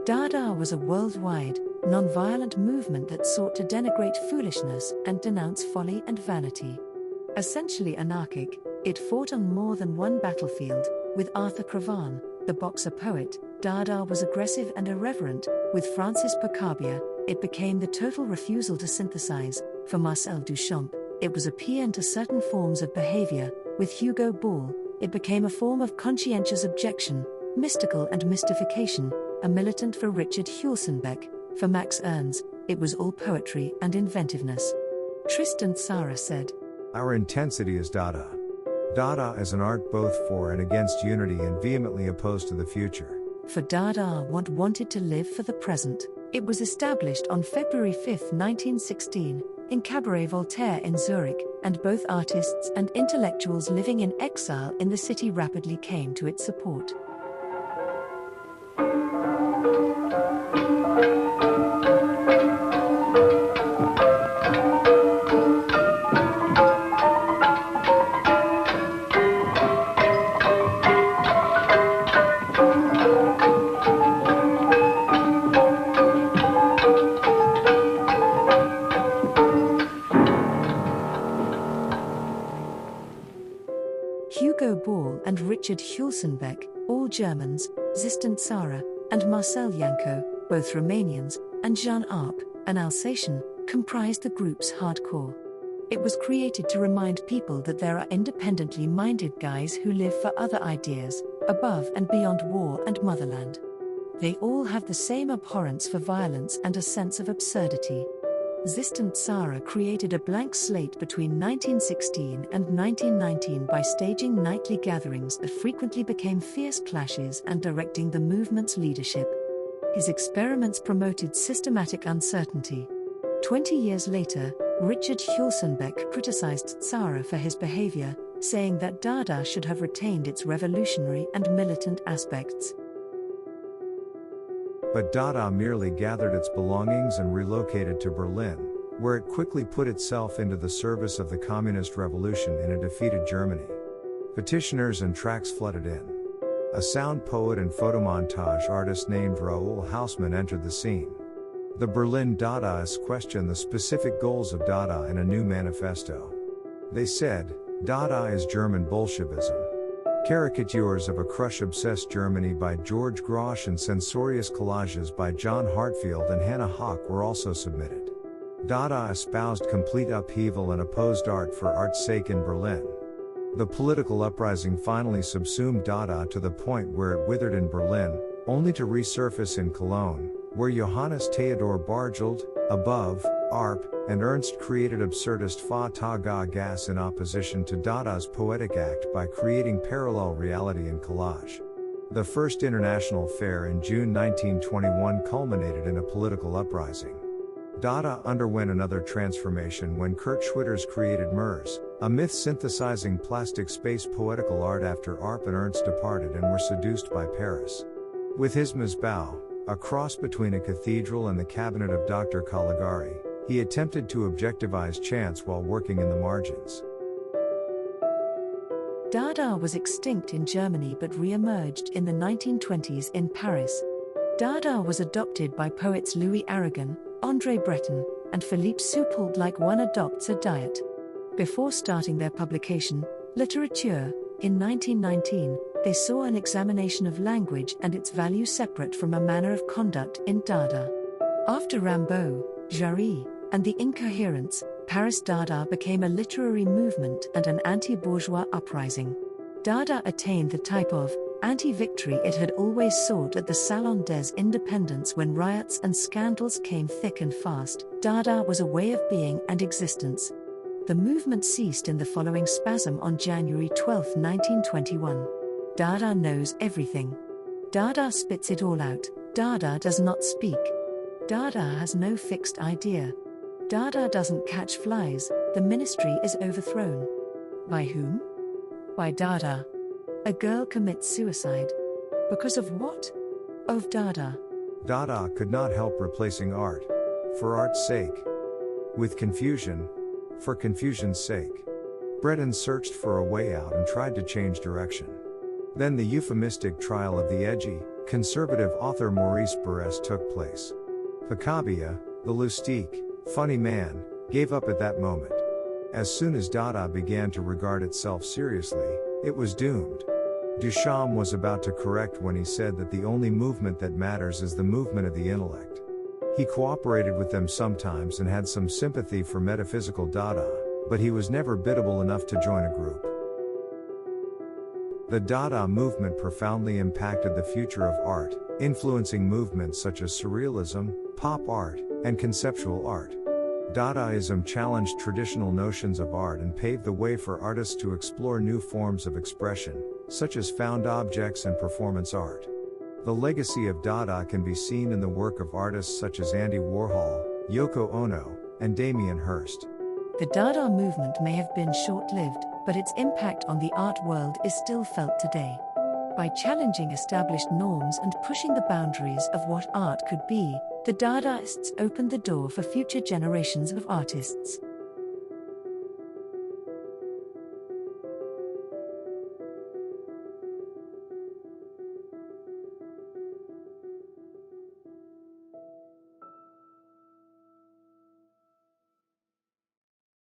Dada was a worldwide, non-violent movement that sought to denigrate foolishness and denounce folly and vanity. Essentially anarchic, it fought on more than one battlefield. With Arthur Cravan, the boxer-poet, Dada was aggressive and irreverent. With Francis Picabia, it became the total refusal to synthesize. For Marcel Duchamp, it was a paean to certain forms of behavior. With Hugo Ball, it became a form of conscientious objection, mystical and mystification. A militant for Richard Huelsenbeck, for Max Ernst, it was all poetry and inventiveness. Tristan Tzara said, "Our intensity is Dada. Dada is an art both for and against unity and vehemently opposed to the future." For Dada wanted to live for the present. It was established on February 5, 1916, in Cabaret Voltaire in Zurich, and both artists and intellectuals living in exile in the city rapidly came to its support. Hugo Ball and Richard Huelsenbeck, all Germans, Tristan Tzara, and Marcel Janco, both Romanians, and Jean Arp, an Alsatian, comprised the group's hardcore. It was created to remind people that there are independently minded guys who live for other ideas, above and beyond war and motherland. They all have the same abhorrence for violence and a sense of absurdity. Tristan Tzara created a blank slate between 1916 and 1919 by staging nightly gatherings that frequently became fierce clashes and directing the movement's leadership. His experiments promoted systematic uncertainty. 20 years later, Richard Huelsenbeck criticized Tzara for his behavior, saying that Dada should have retained its revolutionary and militant aspects. But Dada merely gathered its belongings and relocated to Berlin, where it quickly put itself into the service of the communist revolution in a defeated Germany. Petitioners and tracts flooded in. A sound poet and photomontage artist named Raoul Hausmann entered the scene. The Berlin Dadaists questioned the specific goals of Dada in a new manifesto. They said, "Dada is German Bolshevism." Caricatures of a crush-obsessed Germany by George Grosz and censorious collages by John Hartfield and Hannah Hawk were also submitted. Dada espoused complete upheaval and opposed art for art's sake in Berlin. The political uprising finally subsumed Dada to the point where it withered in Berlin, only to resurface in Cologne, where Johannes Theodor Bargeld, Above, Arp, and Ernst created absurdist Fa ga gas in opposition to Dada's poetic act by creating parallel reality and collage. The first international fair in June 1921 culminated in a political uprising. Dada underwent another transformation when Kurt Schwitters created Murs, a myth-synthesizing plastic space poetical art after Arp and Ernst departed and were seduced by Paris. With his Mizbau, a cross between a cathedral and the cabinet of Dr. Caligari, he attempted to objectivize chance while working in the margins. Dada was extinct in Germany but re-emerged in the 1920s in Paris. Dada was adopted by poets Louis Aragon, André Breton, and Philippe Soupault like one adopts a diet. Before starting their publication, Literature, in 1919, they saw an examination of language and its value separate from a manner of conduct in Dada. After Rimbaud, Jarry, and the Incoherents, Paris Dada became a literary movement and an anti-bourgeois uprising. Dada attained the type of anti-victory it had always sought at the Salon des Indépendants when riots and scandals came thick and fast. Dada was a way of being and existence. The movement ceased in the following spasm on January 12, 1921. Dada knows everything. Dada spits it all out. Dada does not speak. Dada has no fixed idea. Dada doesn't catch flies. The ministry is overthrown. By whom? By Dada. A girl commits suicide. Because of what? Of Dada. Dada could not help replacing art. For art's sake. With confusion. For confusion's sake. Breton searched for a way out and tried to change direction. Then the euphemistic trial of the edgy, conservative author Maurice Barrès took place. Picabia, the lustique, funny man, gave up at that moment. As soon as Dada began to regard itself seriously, it was doomed. Duchamp was about to correct when he said that the only movement that matters is the movement of the intellect. He cooperated with them sometimes and had some sympathy for metaphysical Dada, but he was never biddable enough to join a group. The Dada movement profoundly impacted the future of art, influencing movements such as surrealism, pop art, and conceptual art. Dadaism challenged traditional notions of art and paved the way for artists to explore new forms of expression, such as found objects and performance art. The legacy of Dada can be seen in the work of artists such as Andy Warhol, Yoko Ono, and Damien Hirst. The Dada movement may have been short-lived, but its impact on the art world is still felt today. By challenging established norms and pushing the boundaries of what art could be, the Dadaists opened the door for future generations of artists.